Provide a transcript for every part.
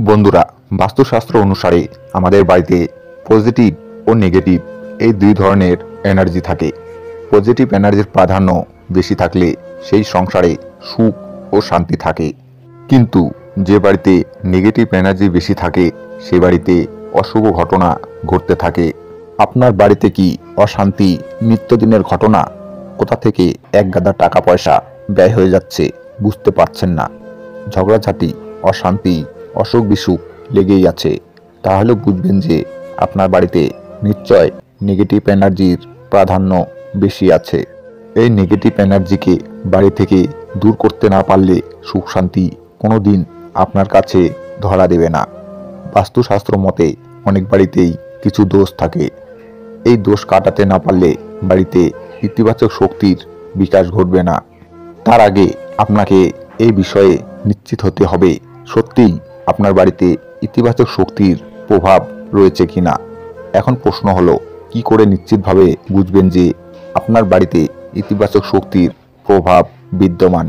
বন্ধুরা, বাস্তুশাস্ত্র অনুসারে আমাদের বাড়িতে পজিটিভ ও নেগেটিভ এই দুই ধরনের এনার্জি থাকে। পজিটিভ এনার্জির প্রাধান্য বেশি থাকলে সেই সংসারে সুখ ও শান্তি থাকে, কিন্তু যে বাড়িতে নেগেটিভ এনার্জি বেশি থাকে সে বাড়িতে অশুভ ঘটনা ঘটতে থাকে। আপনার বাড়িতে কি অশান্তি নিত্যদিনের ঘটনা? কোথা থেকে এক গাদা টাকা পয়সা ব্যয় হয়ে যাচ্ছে বুঝতে পারছেন না? ঝগড়াঝাটি, অশান্তি, অসুখ বিসুখ লেগেই আছে, তাহলে বুঝবেন যে আপনার বাড়িতে নিশ্চয় নেগেটিভ এনার্জির প্রাধান্য বেশি আছে। এই নেগেটিভ এনার্জিকে বাড়ি থেকে দূর করতে না পারলে সুখ শান্তি কোনো দিন আপনার কাছে ধরা দেবে না। বাস্তুশাস্ত্র মতে অনেক বাড়িতেই কিছু দোষ থাকে। এই দোষ কাটাতে না পারলে বাড়িতে ইতিবাচক শক্তির বিকাশ ঘটবে না। তার আগে আপনাকে এই বিষয়ে নিশ্চিত হতে হবে সত্যিই আপনার বাড়িতে ইতিবাচক শক্তির প্রভাব রয়েছে কিনা। এখন প্রশ্ন হলো, কি করে নিশ্চিতভাবে বুঝবেন যে আপনার বাড়িতে ইতিবাচক শক্তির প্রভাব বিদ্যমান?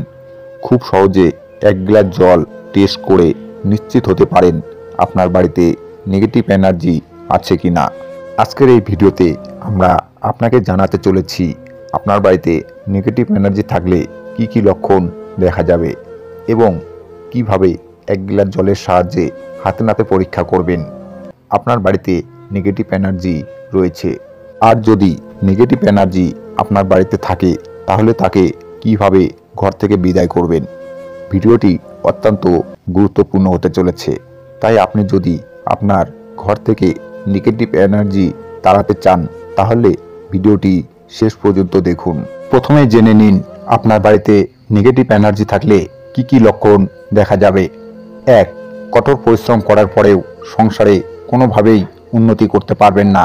খুব সহজে এক গ্লাস জল টেস্ট করে নিশ্চিত হতে পারেন আপনার বাড়িতে নেগেটিভ এনার্জি আছে কিনা। আজকের এই ভিডিওতে আমরা আপনাকে জানাতে চলেছি আপনার বাড়িতে নেগেটিভ এনার্জি থাকলে কি কি লক্ষণ দেখা যাবে এবং কিভাবে এক গ্লাস জলের সাহায্যে হাতে নাতে পরীক্ষা করবেন আপনার বাড়িতে নেগেটিভ এনার্জি রয়েছে। আর যদি নেগেটিভ এনার্জি আপনার বাড়িতে থাকে তাহলে তাকে কিভাবে ঘর থেকে বিদায় করবেন। ভিডিওটি অত্যন্ত গুরুত্বপূর্ণ হতে চলেছে, তাই আপনি যদি আপনার ঘর থেকে নেগেটিভ এনার্জি তাড়াতে চান তাহলে ভিডিওটি শেষ পর্যন্ত দেখুন। প্রথমে জেনে নিন আপনার বাড়িতে নেগেটিভ এনার্জি থাকলে কি কি লক্ষণ দেখা যাবে। 1. কঠোর পরিশ্রম করার পরেও সংসারে কোনোভাবেই উন্নতি করতে পারবেন না।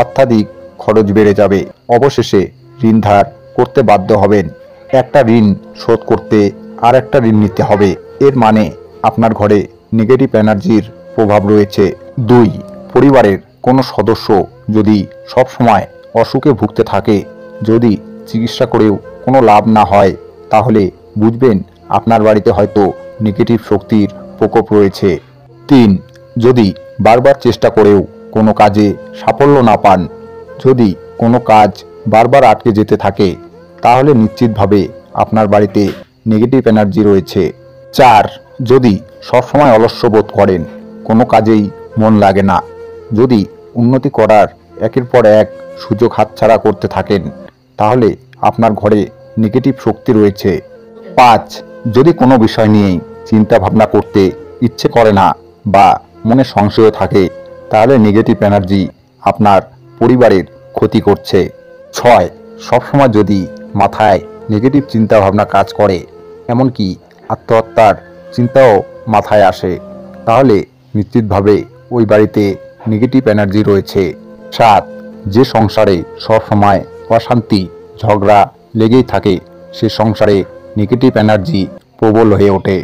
অত্যাধিক খরচ বেড়ে যাবে। অবশেষে ঋণ ধার করতে বাধ্য হবেন। একটা ঋণ শোধ করতে আর একটা ঋণ নিতে হবে। এর মানে আপনার ঘরে নেগেটিভ এনার্জির প্রভাব রয়েছে। 2. পরিবারের কোনো সদস্য যদি সবসময় অসুখে ভুগতে থাকে, যদি চিকিৎসা করেও কোনো লাভ না হয়, তাহলে বুঝবেন আপনার বাড়িতে হয়তো নেগেটিভ শক্তির প্রকোপ রয়েছে। 3. যদি বারবার চেষ্টা করেও কোনো কাজে সাফল্য না পান, যদি কোনো কাজ বারবার আটকে যেতে থাকে, তাহলে নিশ্চিতভাবে আপনার বাড়িতে নেগেটিভ এনার্জি রয়েছে। 4. যদি সবসময় অলস্য বোধ করেন, কোনো কাজেই মন লাগে না, যদি উন্নতি করার একের পর এক সুযোগ হাতছাড়া করতে থাকেন, তাহলে আপনার ঘরে নেগেটিভ শক্তি রয়েছে। 5. যদি কোনো বিষয় নিয়েই চিন্তা ভাবনা করতে ইচ্ছে করে না বা মনে সংশয় থাকে, তাহলে নেগেটিভ এনার্জি আপনার পরিবারের ক্ষতি করছে। 6. সবসময় যদি মাথায় নেগেটিভ চিন্তা ভাবনা কাজ করে, এমনকি আত্মহত্যার চিন্তাও মাথায় আসে, তাহলে নিশ্চিতভাবে ওই বাড়িতে নেগেটিভ এনার্জি রয়েছে। 7. যে সংসারে সবসময় অশান্তি ঝগড়া লেগেই থাকে, সে সংসারে নেগেটিভ এনার্জি প্রবল হয়ে ওঠে।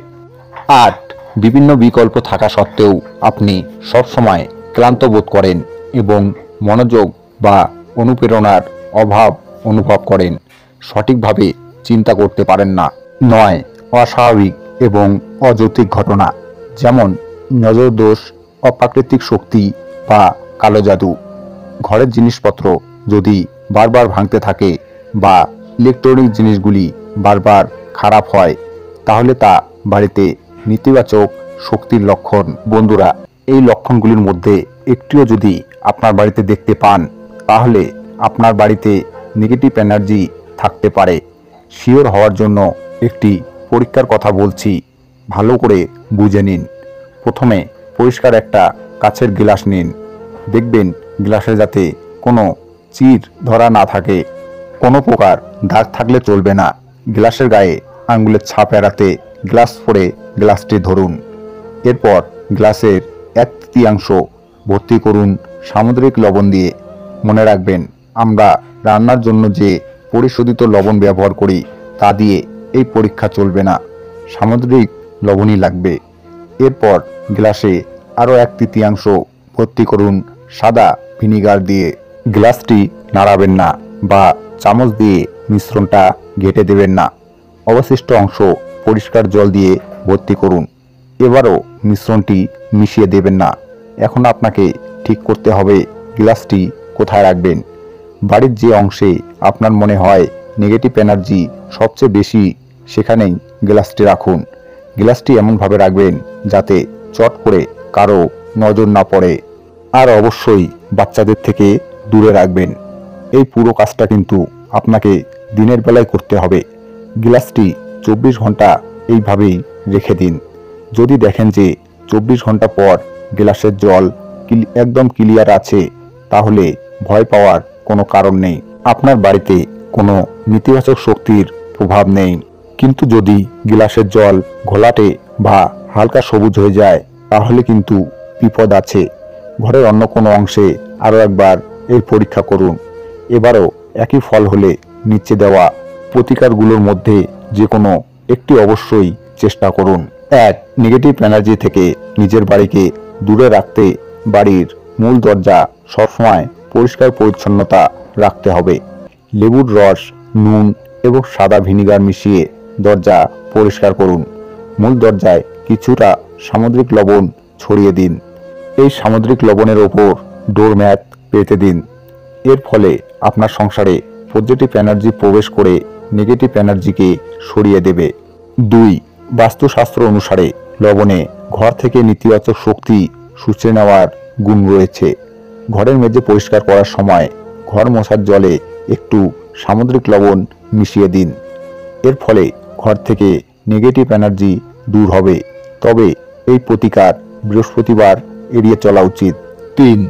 8. বিভিন্ন বিকল্প থাকা সত্ত্বেও আপনি সবসময় ক্লান্ত বোধ করেন এবং মনোযোগ বা অনুপ্রেরণার অভাব অনুভব করেন, সঠিকভাবে চিন্তা করতে পারেন না। 9. অস্বাভাবিক এবং অযৌক্তিক ঘটনা, যেমন নজর দোষ, অপ্রাকৃতিক শক্তি বা কালো জাদু। ঘরের জিনিসপত্র যদি বারবার ভাঙতে থাকে বা ইলেকট্রনিক জিনিসগুলি বারবার খারাপ হয়, তাহলে তা বাড়িতে নেতিবাচক শক্তির লক্ষণ। বন্ধুরা, এই লক্ষণগুলির মধ্যে একটিও যদি আপনার বাড়িতে দেখতে পান, তাহলে আপনার বাড়িতে নেগেটিভ এনার্জি থাকতে পারে। শিওর হওয়ার জন্য একটি পরীক্ষার কথা বলছি, ভালো করে বুঝে নিন। প্রথমে পরিষ্কার একটা কাচের গ্লাস নিন। দেখবেন গ্লাসে যাতে কোনো চির ধরা না থাকে, কোনো প্রকার দাগ থাকলে চলবে না। গ্লাসের গায়ে আঙ্গুলের ছাপ এড়াতে গ্লাস পরে গ্লাসটি ধরুন। এরপর গ্লাসের 1/3 ভর্তি করুন সামুদ্রিক লবণ দিয়ে। মনে রাখবেন, আমরা রান্নার জন্য যে পরিশোধিত লবণ ব্যবহার করি তা দিয়ে এই পরীক্ষা চলবে না, সামুদ্রিক লবণই লাগবে। এরপর গ্লাসে আরও 1/3 ভর্তি করুন সাদা ভিনিগার দিয়ে। গ্লাসটি নাড়াবেন না বা চামচ দিয়ে মিশ্রণটা ঘেঁটে দেবেন না। অবশিষ্ট অংশ পরিষ্কার জল দিয়ে ভর্তি করুন। এবারও মিশ্রণটি মিশিয়ে দেবেন না। এখন আপনাকে ঠিক করতে হবে গ্লাসটি কোথায় রাখবেন। বাড়ির যে অংশে আপনার মনে হয় নেগেটিভ এনার্জি সবচেয়ে বেশি সেখানেই গ্লাসটি রাখুন। গ্লাসটি এমনভাবে রাখবেন যাতে চট করে কারো নজর না পড়ে। আর অবশ্যই বাচ্চাদের থেকে দূরে রাখবেন। এই পুরো কাজটা কিন্তু আপনাকে দিনের বেলায় করতে হবে। গ্লাসটি 24 ঘন্টা এইভাবেই রেখে দিন। যদি দেখেন যে 24 ঘন্টা পর গ্লাসের জল একদম ক্লিয়ার আছে, তাহলে ভয় পাওয়ার কোনো কারণ নেই। আপনার বাড়িতে কোনো নেতিবাচক শক্তির প্রভাব নেই। কিন্তু যদি গ্লাসের জল ঘোলাটে বা হালকা সবুজ হয়ে যায়, তাহলে কিন্তু বিপদ আছে। ঘরের অন্য কোনো অংশে আরও একবার এর পরীক্ষা করুন। এবারও একই ফল হলে নিচে দেওয়া প্রতিকারগুলোর মধ্যে যে কোনো একটি অবশ্যই চেষ্টা করুন। 1. নেগেটিভ এনার্জি থেকে নিজের বাড়িকে দূরে রাখতে বাড়ির মূল দরজা সবসময় পরিষ্কার পরিচ্ছন্নতা রাখতে হবে। লেবুর রস, নুন এবং সাদা ভিনিগার মিশিয়ে দরজা পরিষ্কার করুন। মূল দরজায় কিছুটা সামুদ্রিক লবণ ছড়িয়ে দিন। এই সামুদ্রিক লবণের ওপর ডোরম্যাট পেতে দিন। এর ফলে আপনার সংসারে পজিটিভ এনার্জি প্রবেশ করে নেগেটিভ এনার্জিকে সরিয়ে দেবে। 2. বাস্তুশাস্ত্র অনুসারে লবণে ঘর থেকে নেতিবাচক শক্তি শুষে নেওয়ার গুণ রয়েছে। ঘরের মেঝে পরিষ্কার করার সময় ঘর মোছার জলে একটু সামুদ্রিক লবণ মিশিয়ে দিন। এর ফলে ঘর থেকে নেগেটিভ এনার্জি দূর হবে। তবে এই প্রতিকার বৃহস্পতিবার এড়িয়ে চলা উচিত। 3.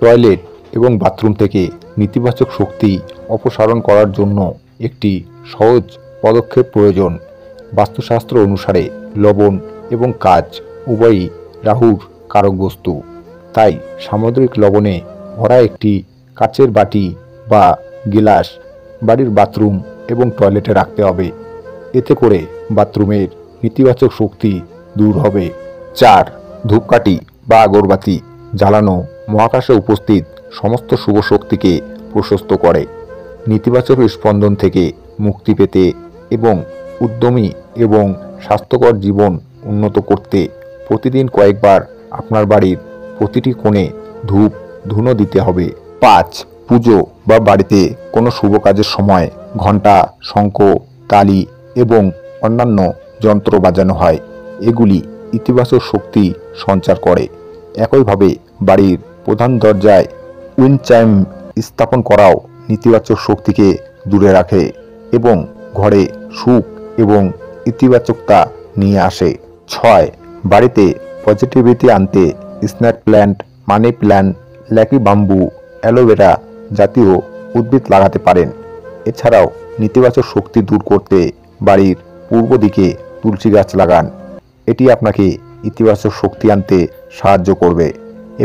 টয়লেট এবং বাথরুম থেকে নেতিবাচক শক্তি অপসারণ করার জন্য একটি সহজ পদক্ষেপ প্রয়োজন। বাস্তুশাস্ত্র অনুসারে লবণ এবং কাঁচ উভয়ই রাহুর কারক বস্তু। তাই সামুদ্রিক লবণে ভরা একটি কাচের বাটি বা গিলাস বাড়ির বাথরুম এবং টয়লেটে রাখতে হবে। এতে করে বাথরুমের নেতিবাচক শক্তি দূর হবে। 4. ধূপকাঠি বা আগরবাতি জ্বালানো মহাকাশে উপস্থিত সমস্ত শুভ শক্তিকে প্রশস্ত করে। নেতিবাচক স্পন্দন থেকে মুক্তি পেতে এবং উদ্যমী এবং স্বাস্থ্যকর জীবন উন্নত করতে প্রতিদিন কয়েকবার আপনার বাড়ির প্রতিটি কোণে ধূপ ধুনো দিতে হবে। 5. পুজো বা বাড়িতে কোনো শুভ কাজের সময় ঘণ্টা, শঙ্খ, তালি এবং অন্যান্য যন্ত্র বাজানো হয়। এগুলি ইতিবাচক শক্তি সঞ্চার করে। একইভাবে বাড়ির প্রধান দরজায় উইন্ড চাইম স্থাপন করাও নেতিবাচক শক্তিকে দূরে রাখে এবং ঘরে সুখ এবং ইতিবাচকতা নিয়ে আসে। 6. বাড়িতে পজিটিভিটি আনতে snake plant, money plant, lucky bamboo, aloe vera জাতীয় উদ্ভিদ লাগাতে পারেন। এছাড়াও নেতিবাচক শক্তি দূর করতে বাড়ির পূর্ব দিকে তুলসী গাছ লাগান। এটি আপনাকে ইতিবাচক শক্তি আনতে সাহায্য করবে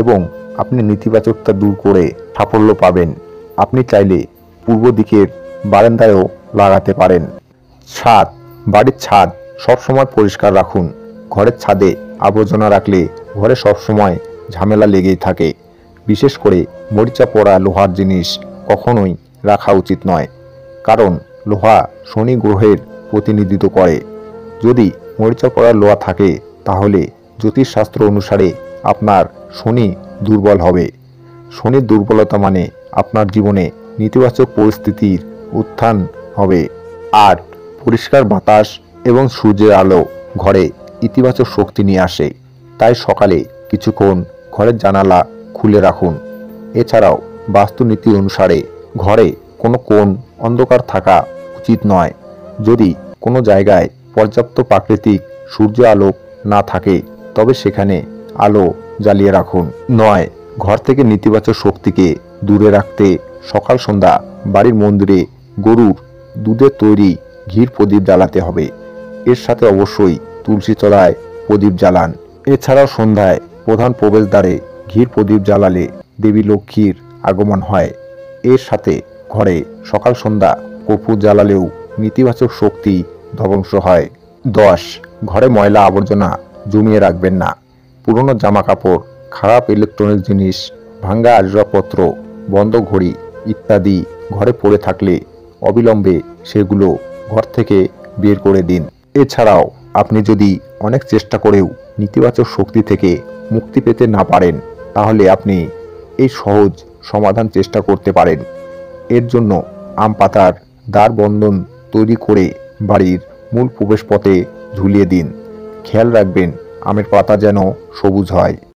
এবং আপনি নেতিবাচকতা দূর করে সাফল্য পাবেন। আপনি চাইলে পূর্ব দিকের বারান্দায়ও লাগাতে পারেন। 7. বাড়ির ছাদ সবসময় পরিষ্কার রাখুন। ঘরের ছাদে আবর্জনা রাখলে ঘরে সবসময় ঝামেলা লেগেই থাকে। বিশেষ করে মরিচা পড়া লোহার জিনিস কখনোই রাখা উচিত নয়, কারণ লোহা শনি গ্রহের প্রতিনিধিত্ব করে। যদি মরিচা পড়া লোহা থাকে, তাহলে জ্যোতিষশাস্ত্র অনুসারে আপনার শনি দুর্বল হবে। শনির দুর্বলতা মানে আপনার জীবনে নেতিবাচক পরিস্থিতির উত্থান হবে। 8. পরিষ্কার বাতাস এবং সূর্যের আলো ঘরে ইতিবাচক শক্তি নিয়ে আসে। তাই সকালে কিছুক্ষণ ঘরের জানালা খুলে রাখুন। এছাড়াও বাস্তুনীতি অনুসারে ঘরে কোনো কোণ অন্ধকার থাকা উচিত নয়। যদি কোনো জায়গায় পর্যাপ্ত প্রাকৃতিক সূর্য আলো না থাকে, তবে সেখানে আলো জ্বালিয়ে রাখুন। 9. ঘর থেকে নেতিবাচক শক্তিকে দূরে রাখতে সকাল সন্ধ্যা বাড়ির মন্দিরে গরুর দুধের তৈরি ঘির প্রদীপ জ্বালাতে হবে। এর সাথে অবশ্যই তুলসী তলায় প্রদীপ জ্বালান। এছাড়াও সন্ধ্যায় প্রধান প্রবেশদ্বারে ঘির প্রদীপ জ্বালালে দেবী লক্ষ্মীর আগমন হয়। এর সাথে ঘরে সকাল সন্ধ্যা কর্পূর জ্বালালেও নেতিবাচক শক্তি ধ্বংস হয়। 10. ঘরে ময়লা আবর্জনা জমিয়ে রাখবেন না। পুরনো জামা কাপড়, খারাপ ইলেকট্রনিক জিনিস, ভাঙ্গা আসবাবপত্র, বন্ধ ঘড়ি ইত্যাদি ঘরে পড়ে থাকলে অবিলম্বে সেগুলো ঘর থেকে বের করে দিন। এছাড়াও আপনি যদি অনেক চেষ্টা করেও নেতিবাচক শক্তি থেকে মুক্তি পেতে না পারেন, তাহলে আপনি এই সহজ সমাধান চেষ্টা করতে পারেন। এর জন্য আম পাতার দ্বার বন্ধন তৈরি করে বাড়ির মূল প্রবেশপথে ঝুলিয়ে দিন। খেয়াল রাখবেন আমের পাতা যেন সবুজ হয়।